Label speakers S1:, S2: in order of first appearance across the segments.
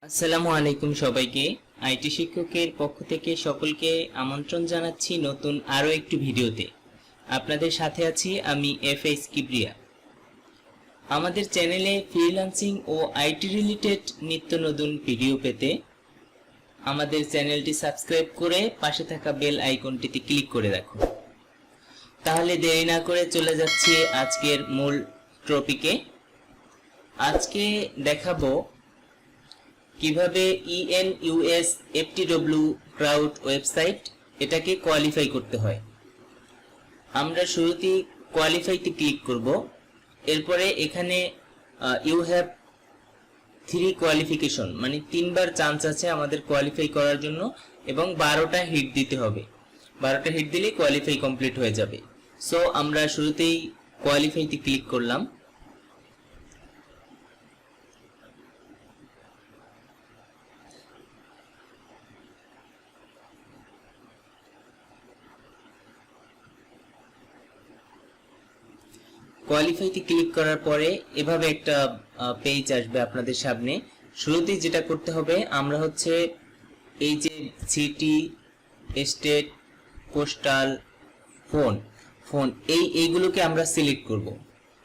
S1: আসসালামু আলাইকুম সবাইকে। আইটি শিক্ষকের পক্ষ থেকে সকলকে আমন্ত্রণ জানাচ্ছি নতুন আরো একটি ভিডিওতে। আপনাদের সাথে আছি আমি এফএস কিবরিয়া। আমাদের চ্যানেলে ফ্রিল্যান্সিং ও আইটি রিলেটেড নিত্য নতুন ভিডিও পেতে আমাদের চ্যানেলটি সাবস্ক্রাইব করে পাশে থাকা বেল আইকনটিতে ক্লিক করে রাখুন। তাহলে দেরি না করে চলে যাচ্ছি আজকের মূল টপিকে। আজকে দেখাবো কিভাবে ENUS FTW ক্রাউড ওয়েবসাইট এটাকে কোয়ালিফাই করতে হয়। আমরা শুরুতেই কোয়ালিফাইতে ক্লিক করব। এরপরে এখানে ইউ হ্যাভ 3 কোয়ালিফিকেশন, মানে 3বার চান্স আছে আমাদের কোয়ালিফাই করার জন্য এবং 12টা হিট দিতে হবে। 12টা হিট দিলে কোয়ালিফাই কমপ্লিট হয়ে যাবে। সো আমরা শুরুতেই কোয়ালিফাইতে ক্লিক করলাম। কোয়ালিফাইতে ক্লিক করার পরে এভাবে একটা পেজ আসবে আপনাদের সামনে। শুরুতেই যেটা করতে হবে, আমরা হচ্ছে এই যে সিটি, স্টেট, পোস্টাল, ফোন এইগুলোকে আমরা সিলেক্ট করব।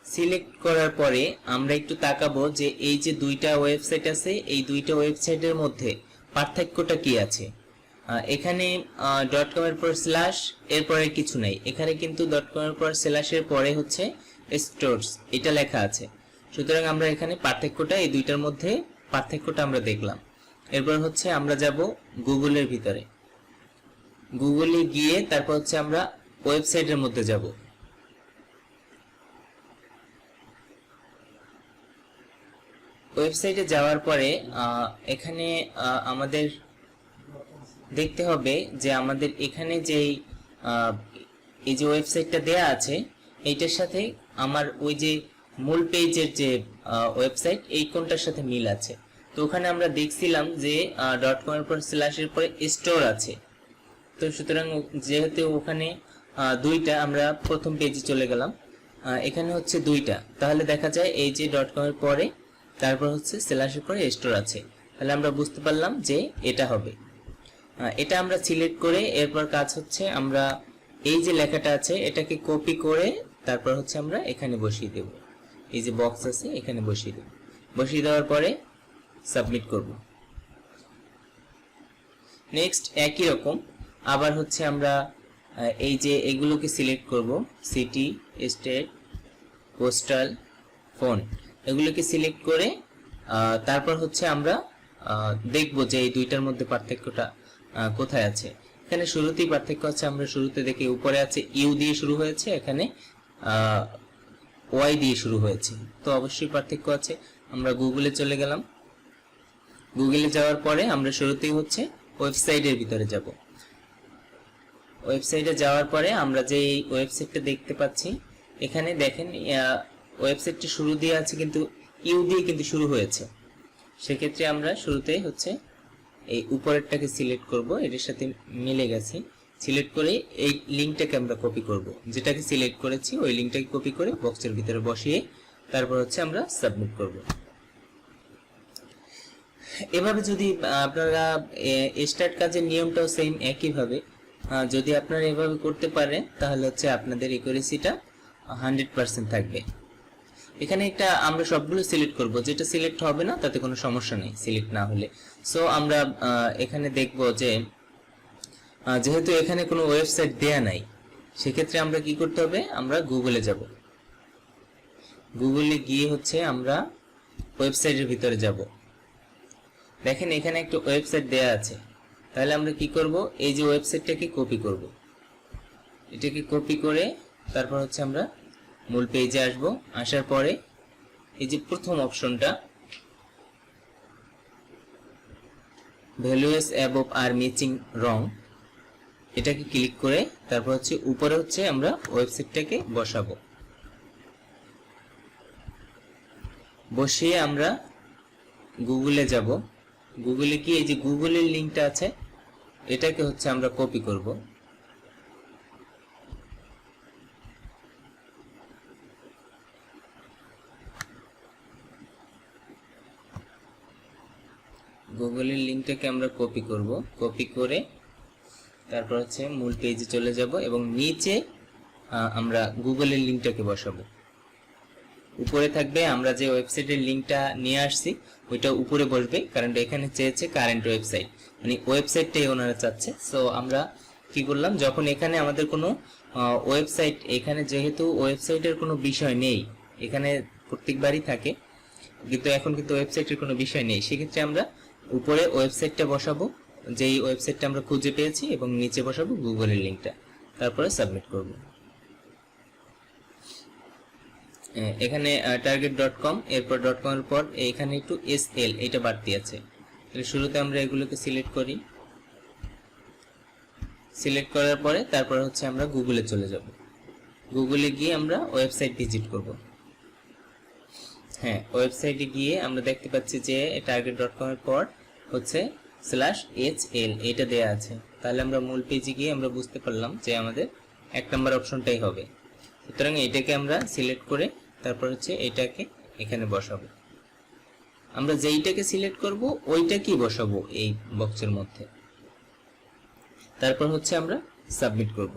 S1: সিলেক্ট করার পরে আমরা একটু তাকাবো যে এই যে দুইটা ওয়েবসাইট আছে, এই দুইটা ওয়েবসাইটের মধ্যে পার্থক্যটা কি আছে। এখানে .com এর পর স্ল্যাশ, এরপরে কিছু নাই। এখানে কিন্তু .com এর পর স্ল্যাশের পরে হচ্ছে স্টোরস এটা লেখা আছে। সুতরাং আমরা এখানে পার্থক্যটা, এই দুইটার মধ্যে পার্থক্যটা আমরা দেখলাম। এরপর হচ্ছে আমরা যাব গুগলের ভিতরে। গুগলে গিয়ে তারপর হচ্ছে আমরা ওয়েবসাইটের মধ্যে যাব। ওয়েবসাইটে যাওয়ার পরে এখানে আমাদের দেখতে হবে যে আমাদের এখানে যেই এই যে ওয়েবসাইটটা দেয়া আছে এইটার সাথে আমার ওই যে মূল পেজের যে ওয়েবসাইট এই কোনটার সাথে মিল আছে। তো ওখানে আমরা দেখছিলাম যে .com এর পর স্ল্যাশের পরে স্টোর আছে। তো সুতরাং যেহেতু ওখানে দুইটা, আমরা প্রথম পেজে চলে গেলাম। এখানে হচ্ছে দুইটা, তাহলে দেখা যায় এই যে .com এর পরে তারপর হচ্ছে স্ল্যাশের পরে স্টোর আছে, তাহলে আমরা বুঝতে পারলাম যে এটা হবে। এটা আমরা সিলেক্ট করে এরপর কাজ হচ্ছে আমরা এই যে লেখাটা আছে এটাকে কপি করে তারপর হচ্ছে আমরা এখানে বসিয়ে দেব। এই যে বক্স আছে এখানে বসিয়ে দেব। বসিয়ে দেওয়ার পরে সাবমিট করব। নেক্সট একই রকম আবার হচ্ছে আমরা এই যে এগুলোকে সিলেক্ট করব, সিটি, স্টেট, পোস্টাল, ফোন, এগুলোকে সিলেক্ট করে তারপর হচ্ছে আমরা দেখব যে এই দুইটার মধ্যে পার্থক্যটা কোথায় আছে। এখানে শুরুতেই পার্থক্য আছে, আমরা শুরুতে দেখি উপরে আছে ইউ দিয়ে শুরু হয়েছে, এখানে ওয়াই দিয়ে শুরু হয়েছে, তো অবশ্যই পার্থক্য আছে। আমরা গুগলে চলে গেলাম। গুগলে যাওয়ার পরে আমরা শুরুতেই হচ্ছে ওয়েবসাইটের ভিতরে যাব। ওয়েবসাইটে যাওয়ার পরে আমরা যে এই ওয়েবসাইটটা দেখতে পাচ্ছি, এখানে দেখেন ওয়েবসাইটটি শুরু দিয়ে আছে কিন্তু ইউ দিয়ে কিন্তু শুরু হয়েছে। সেক্ষেত্রে আমরা শুরুতেই হচ্ছে এই উপরেরটাকে সিলেক্ট করব, এটার সাথে মিলে গেছে। সিলেক্ট করে এই লিংকটাকে আমরা কপি করব, যেটাকে সিলেক্ট করেছি ওই লিংকটাকে কপি করে বক্সের ভিতরে বসিয়ে তারপর হচ্ছে আমরা সাবমিট করব। এভাবে যদি আপনারা স্টার্ট কাজের নিয়মটাও সেম একইভাবে যদি আপনারা এভাবে করতে পারেন তাহলে হচ্ছে আপনাদের একুরেসিটা 100% থাকবে। এখানে একটা আমরা সবগুলো সিলেক্ট করব, যেটা সিলেক্ট হবে না তাতে কোনো সমস্যা নেই সিলেক্ট না হলে। সো আমরা এখানে দেখব যে যেহেতু এখানে কোনো ওয়েবসাইট দেয়া নাই, সেক্ষেত্রে আমরা কি করতে হবে, আমরা গুগলে যাব। গুগলে গিয়ে হচ্ছে আমরা ওয়েবসাইটের ভিতরে যাব। দেখেন এখানে একটা ওয়েবসাইট দেয়া আছে, তাহলে আমরা কি করব, এই যে ওয়েবসাইটটাকে কপি করব। এটাকে কপি করে তারপর হচ্ছে আমরা মূল পেজে আসব। আসার পরে এই যে প্রথম অপশনটা ভ্যালুস অ্যাবভ আর ম্যাচিং রং, এটাকে ক্লিক করে তারপর হচ্ছে উপরে হচ্ছে আমরা ওয়েবসাইটটাকে বসাবো। বসিয়ে আমরা গুগলে যাব। গুগলে কি এই যে গুগলের লিংকটা আছে এটাকে হচ্ছে আমরা কপি করব। গুগলের লিঙ্কটাকে আমরা কপি করব, কপি করে তারপর হচ্ছে মূল পেজে চলে যাব এবং নিচে আমরা গুগলের লিঙ্কটাকে বসাবো। উপরে থাকবে আমরা যে ওয়েবসাইটের লিঙ্কটা নিয়ে আসছি ওইটা উপরে বসবে, কারণ এখানে চেয়েছে কারেন্ট ওয়েবসাইট, মানে ওয়েবসাইটটাই ওনারা চাচ্ছে। সো আমরা কি করলাম, যখন এখানে আমাদের কোনো ওয়েবসাইট, এখানে যেহেতু ওয়েবসাইটের কোনো বিষয় নেই, এখানে প্রত্যেকবারই থাকে কিন্তু এখন কিন্তু ওয়েবসাইটের কোনো বিষয় নেই, সেক্ষেত্রে আমরা উপরে ওয়েবসাইটটা বসাবো, যেই ওয়েবসাইটটা আমরা খুঁজে পেয়েছি, এবং নিচে বসাবো গুগলের লিঙ্কটা, তারপরে সাবমিট করব। এখানে target.com, এরপর .com এর পর এখানে একটু SL এটা বাড়তি আছে, তাহলে শুরুতে আমরা এগুলোকে সিলেক্ট করি। সিলেক্ট করার পরে তারপর হচ্ছে আমরা গুগলে চলে যাব, গুগলে গিয়ে আমরা ওয়েবসাইট ভিজিট করব। হ্যাঁ, ওয়েবসাইটে গিয়ে আমরা দেখতে পাচ্ছি যে target.com এর পর হচ্ছে /HL এটা দেয়া আছে, তাহলে আমরা মূল পেজে গিয়ে আমরা বুঝতে পারলাম যে আমাদের 1 নম্বর অপশনটাই হবে। সুতরাং এটাকে আমরা সিলেক্ট করে তারপর হচ্ছে এটাকে এখানে বসাবো। আমরা যেইটাকে সিলেক্ট করব ওইটাকেই বসাবো এই বক্সের মধ্যে, তারপর হচ্ছে আমরা সাবমিট করব।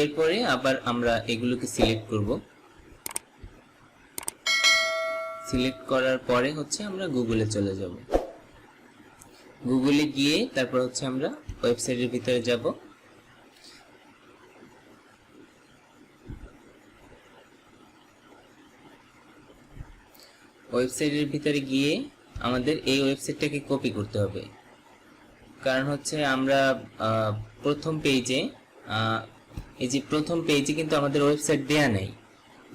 S1: এরপরে আবার আমরা এগুলোকে সিলেক্ট করব। সিলেক্ট করার পরে হচ্ছে আমরা গুগলে চলে যাব, গুগলে গিয়ে তারপর হচ্ছে আমরা ওয়েবসাইটের ভিতরে যাব। ওয়েবসাইটের ভিতরে গিয়ে আমাদের এই ওয়েবসাইটটাকে কপি করতে হবে, কারণ হচ্ছে আমরা প্রথম পেজে এই যে প্রথম পেজে কিন্তু আমাদের ওয়েবসাইট দেয়া নাই,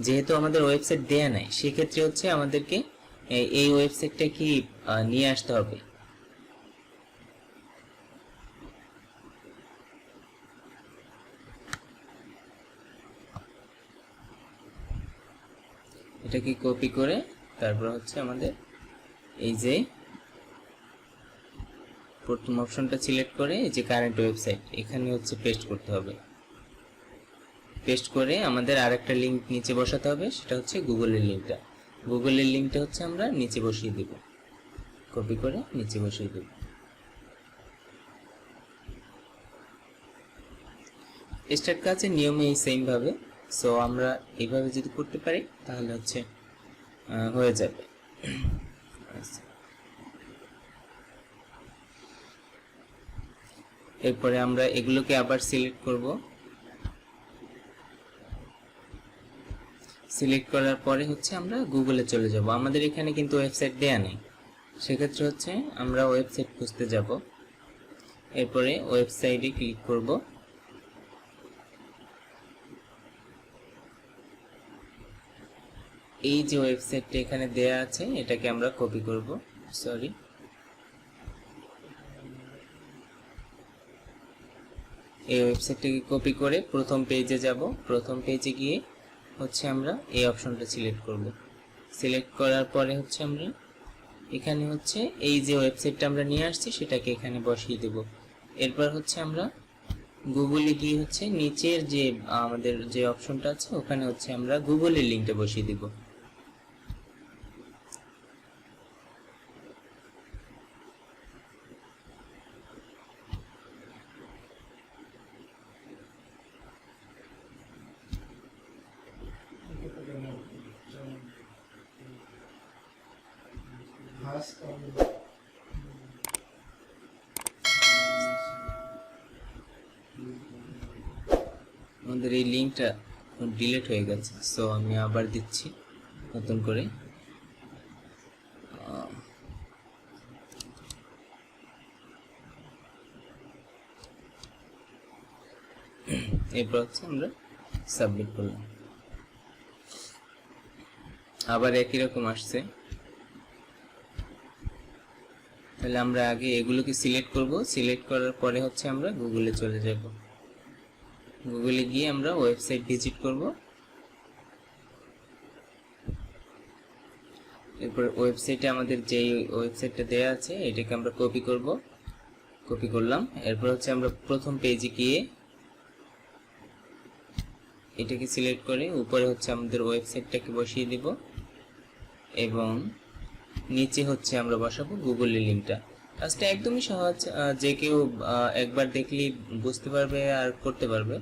S1: যেহেতু আমাদের ওয়েবসাইট দেয়া নাই সেক্ষেত্রে হচ্ছে আমাদেরকে এই ওয়েবসাইটটা কি নিয়ে আসতে হবে। এটাকে কপি করে তারপর হচ্ছে আমাদের এই যে প্রথম অপশনটা সিলেক্ট করে এই যে কারেন্ট ওয়েবসাইট এখানে হচ্ছে পেস্ট করতে হবে। পেস্ট করে আমাদের আরেকটা লিংক নিচে বসাতে হবে, সেটা হচ্ছে গুগলের লিংকটা। গুগলের লিংকটা হচ্ছে আমরা নিচে বসিয়ে দেব, কপি করে নিচে বসিয়ে দেব। স্টার্ট কাজের নিয়মে এই সেম ভাবে, সো আমরা এইভাবে যদি করতে পারি তাহলে হচ্ছে হয়ে যাবে। এরপরে আমরা এগুলোকে আবার সিলেক্ট করব। সিলেক্ট করার পরে হচ্ছে আমরা গুগলে চলে যাব। আমাদের এখানে কিন্তু ওয়েবসাইট দেয়া নেই, সেক্ষেত্রে হচ্ছে আমরা ওয়েবসাইট খুঁজতে যাব। এরপরে ওয়েবসাইটে ক্লিক করব। এই যে ওয়েবসাইটটা এখানে দেয়া আছে এটাকে আমরা কপি করব, সরি এই ওয়েবসাইটটাকে কপি করে প্রথম পেজে যাব। প্রথম পেজে গিয়ে হচ্ছে আমরা এই অপশনটা সিলেক্ট করব। সিলেক্ট করার পরে হচ্ছে আমরা এখানে হচ্ছে এই যে ওয়েবসাইটটা আমরা নিয়ে আসছি সেটাকে এখানে বসিয়ে দেব। এরপর হচ্ছে আমরা গুগলে গিয়ে হচ্ছে নিচের যে আমাদের যে অপশনটা আছে ওখানে হচ্ছে আমরা গুগলের লিংকটা বসিয়ে দেব। আমাদের এই লিংকটা ডিলিট হয়ে গেছে, সো আমি আবার দিচ্ছি নতুন করে। এরপর হচ্ছে আমরা সাবমিট করলাম, আবার একই রকম আসছে। তাহলে আমরা আগে এগুলোকে সিলেক্ট করব। সিলেক্ট করার পরে হচ্ছে আমরা গুগলে চলে যাব। গুগলে গিয়ে আমরা ওয়েবসাইট ভিজিট করব। এরপর ওয়েবসাইটে আমাদের যে ওয়েবসাইটটা দেয়া আছে এটাকে আমরা কপি করব, কপি করলাম। এরপর হচ্ছে আমরা প্রথম পেজে গিয়ে এটাকে সিলেক্ট করে উপরে হচ্ছে আমাদের ওয়েবসাইটটাকে বসিয়ে দেব এবং নিচে হচ্ছে আমরা বসাবো গুগলের লিঙ্কটা। কাজটা একদমই সহজ, যে কেউ একবার দেখলেই বুঝতে পারবে আর করতে পারবে।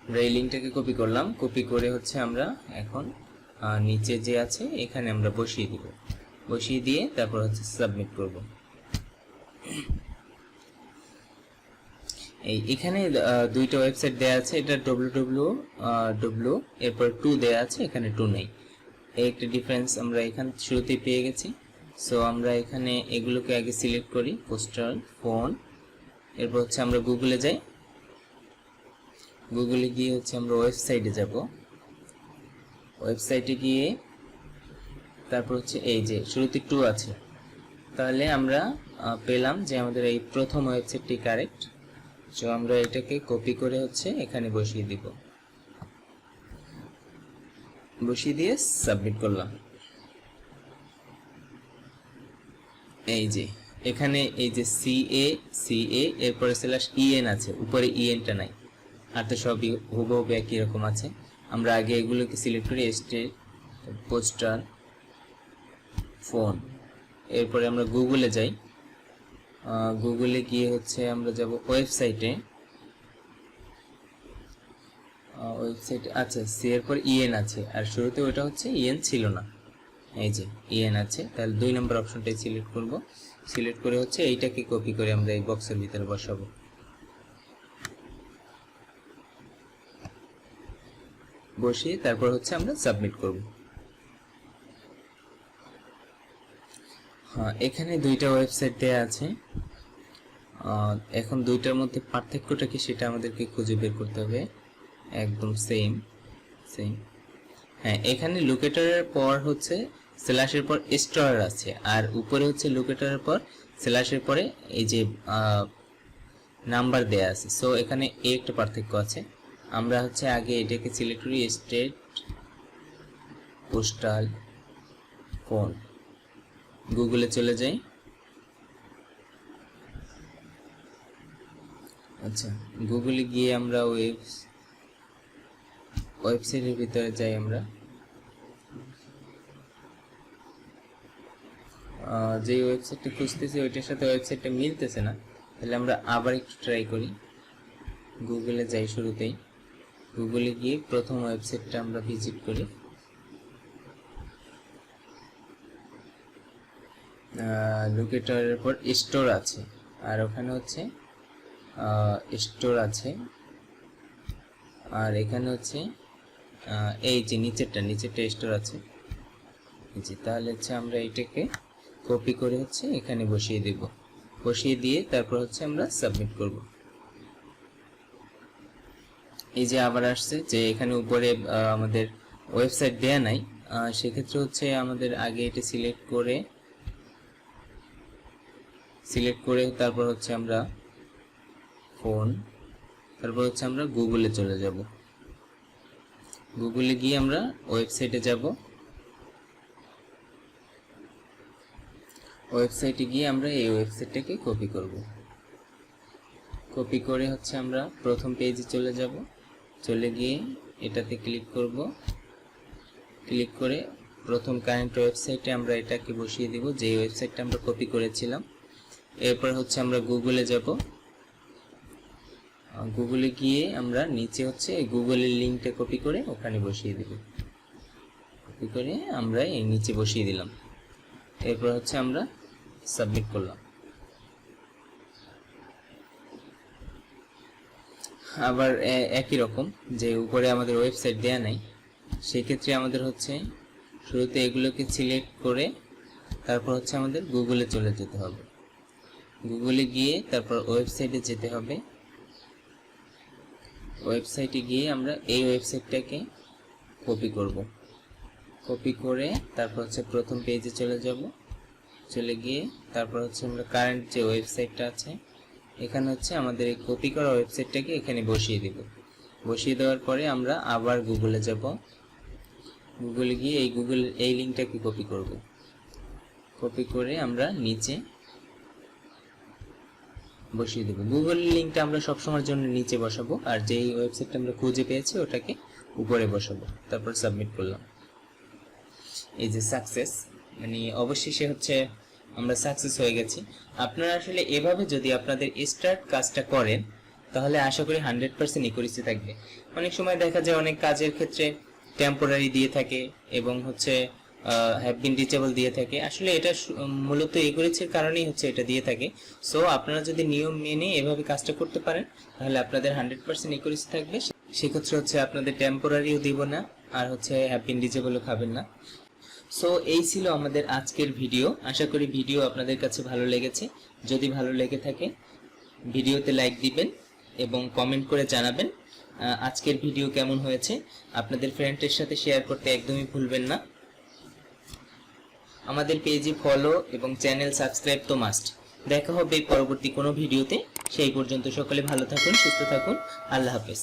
S1: আমরা এই লিঙ্কটাকে কপি করলাম, কপি করে হচ্ছে আমরা এখন নিচে যে আছে এখানে আমরা বসিয়ে দিব, বসিয়ে দিয়ে তারপর হচ্ছে সাবমিট করব। এখানে দুইটা ওয়েবসাইট দেয়া আছে, এটা www এরপর 2 দেয়া আছে, এখানে 2 নেই। এই একটা ডিফারেন্স আমরা এখানে শুরুতেই পেয়ে গেছি। সো আমরা এখানে এগুলোকে আগে সিলেক্ট করি, পোস্টাল, ফোন, এরপর হচ্ছে আমরা গুগলে যাই। গুগলে গিয়ে হচ্ছে আমরা ওয়েবসাইটে যাব, ওয়েবসাইটে গিয়ে তারপর হচ্ছে এই যে শুরুতে 2 আছে, তাহলে আমরা পেলাম যে আমাদের এই প্রথম ওয়েবসাইটটি কারেক্ট। সো আমরা এটাকে কপি করে হচ্ছে এখানে বসিয়ে দিব, বসিয়ে দিয়ে সাবমিট করলাম। এই যে এখানে এই যে CA এরপরে /en আছে, উপরে EN-টা নাই, আর তো সবই হুবহু একই রকম আছে। আমরা আগে এগুলোকে সিলেক্ট করি, স্টেট, পোস্টার, ফোন, এরপরে আমরা গুগলে যাই। গুগলে গিয়ে হচ্ছে আমরা যাব ওয়েবসাইটে, আচ্ছা সি এর পর EN আছে, আর শুরুতে ওটা হচ্ছে EN ছিল না, এই যে EN আছে, তাহলে 2 নম্বর অপশনটাই সিলেক্ট করব। সিলেক্ট করে হচ্ছে এইটাকে কপি করে আমরা এই বক্সের ভিতরে বসাবো, বসিয়ে তারপর হচ্ছে আমরা সাবমিট করব। হ্যাঁ, এখানে দুইটা ওয়েবসাইট দেয়া আছে। এখন দুইটার মধ্যে পার্থক্যটা কি সেটা আমাদেরকে খুঁজে বের করতে হবে। একদম সেম। হ্যাঁ, এখানে লোকেটরের পর হচ্ছে স্ল্যাশের পর স্টার আছে, আর উপরে হচ্ছে লোকেটরের পর স্ল্যাশের পরে এই যে নাম্বার দেয়া আছে। সো এখানে একটা পার্থক্য আছে। আমরা হচ্ছে আগে এটাকে সিলেক্ট করি, স্টেট, পোস্টাল, ফোন, গুগলে চলে যাই। আচ্ছা, গুগলে গিয়ে আমরা ওয়েবসাইটের ভিতরে যাই। আমরা যে ওয়েবসাইটটা খুঁজতেছি ওইটার সাথে ওয়েবসাইটটা মিলতেছে না, তাহলে আমরা আবার একটু ট্রাই করি। গুগলে যাই, শুরুতেই গুগলে গিয়ে প্রথম ওয়েবসাইটটা আমরা ভিজিট করি। লোকেটরের পর স্টোর আছে, আর ওখানে হচ্ছে স্টোর আছে, আর এখানে হচ্ছে এই যে নিচেরটা স্টোর আছে। তাহলে হচ্ছে আমরা এটাকে কপি করে হচ্ছে এখানে বসিয়ে দেব, বসিয়ে দিয়ে তারপর হচ্ছে আমরা সাবমিট করব। এই যে আবার আসছে যে এখানে উপরে আমাদের ওয়েবসাইট দেয়া নাই, সেক্ষেত্রে হচ্ছে আমাদের আগে এটা সিলেক্ট করে তারপর হচ্ছে আমরা ফোন, তারপর হচ্ছে আমরা গুগলে চলে যাব। গুগলে গিয়ে আমরা ওয়েবসাইটে যাব, ওয়েবসাইটে গিয়ে আমরা এই ওয়েবসাইটটাকে কপি করব। কপি করে হচ্ছে আমরা প্রথম পেজে চলে যাব, চলে গিয়ে এটাতে ক্লিক করব, ক্লিক করে প্রথম কারেন্ট ওয়েবসাইটে আমরা এটাকে বসিয়ে দিব, যে ওয়েবসাইটটা আমরা কপি করেছিলাম। এরপর হচ্ছে আমরা গুগলে যাব, গুগলে গিয়ে আমরা নিচে হচ্ছে গুগলের লিঙ্কটা কপি করে ওখানে বসিয়ে দিব, কপি করে আমরা এই নিচে বসিয়ে দিলাম। এরপর হচ্ছে আমরা সাবমিট করলাম। আবার একই রকম, যে উপরে আমাদের ওয়েবসাইট দেয়া নাই, সেক্ষেত্রে আমাদের হচ্ছে শুরুতে এগুলোকে সিলেক্ট করে তারপর হচ্ছে আমাদের গুগলে চলে যেতে হবে। গুগলে গিয়ে তারপর ওয়েবসাইটে যেতে হবে। ওয়েবসাইটে গিয়ে আমরা এই ওয়েবসাইটটাকে কপি করব, কপি করে তারপর হচ্ছে প্রথম পেজে চলে যাব, চলে গিয়ে তারপর হচ্ছে আমরা কারেন্ট যে ওয়েবসাইটটা আছে এখানে হচ্ছে আমাদের এই কপি করা ওয়েবসাইটটাকে এখানে বসিয়ে দেব। বসিয়ে দেওয়ার পরে আমরা আবার গুগলে যাব, গুগলে গিয়ে এই লিঙ্কটাকে কপি করব, কপি করে আমরা নিচে বসিয়ে দেব। গুগল লিংকটা আমরা সব সময়ের জন্য নিচে বসাবো, আর যেই ওয়েবসাইটটা আমরা খুঁজে পেয়েছি ওটাকে উপরে বসাবো, তারপর সাবমিট করলাম। এই যে সাকসেস, মানে অবশেষে হচ্ছে আমরা সাকসেস হয়ে গেছি। আপনারা আসলে এভাবে যদি আপনাদের স্টার্ট কাজটা করেন তাহলে আশা করি 100% একুরেসি থাকবে। অনেক সময় দেখা যায় অনেক কাজের ক্ষেত্রে টেম্পোরারি দিয়ে থাকে এবং হচ্ছে হ্যাভ বিন রিচেবল দিয়ে থাকে। আসলে এটা মূলত একুরেসির কারণেই হচ্ছে এটা দিয়ে থাকে। সো আপনারা যদি নিয়ম মেনে এভাবে কাজটা করতে পারেন তাহলে আপনাদের 100% একুরেসি থাকবে। সেক্ষেত্রে হচ্ছে আপনাদের টেম্পোরারিও দিব না, আর হচ্ছে হ্যাভ বিন রিচেবলও খাবেন না। সো এই ছিল আমাদের আজকের ভিডিও। আশা করি ভিডিও আপনাদের কাছে ভালো লেগেছে। যদি ভালো লেগে থাকে ভিডিওতে লাইক দিবেন এবং কমেন্ট করে জানাবেন আজকের ভিডিও কেমন হয়েছে। আপনাদের ফ্রেন্ডের সাথে শেয়ার করতে একদমই ভুলবেন না। আমাদের পেজে ফলো এবং চ্যানেল সাবস্ক্রাইব তো মাস্ট। দেখা হবে পরবর্তী কোনো ভিডিওতে। সেই পর্যন্ত সকলে ভালো থাকুন, সুস্থ থাকুন। আল্লাহ হাফেজ।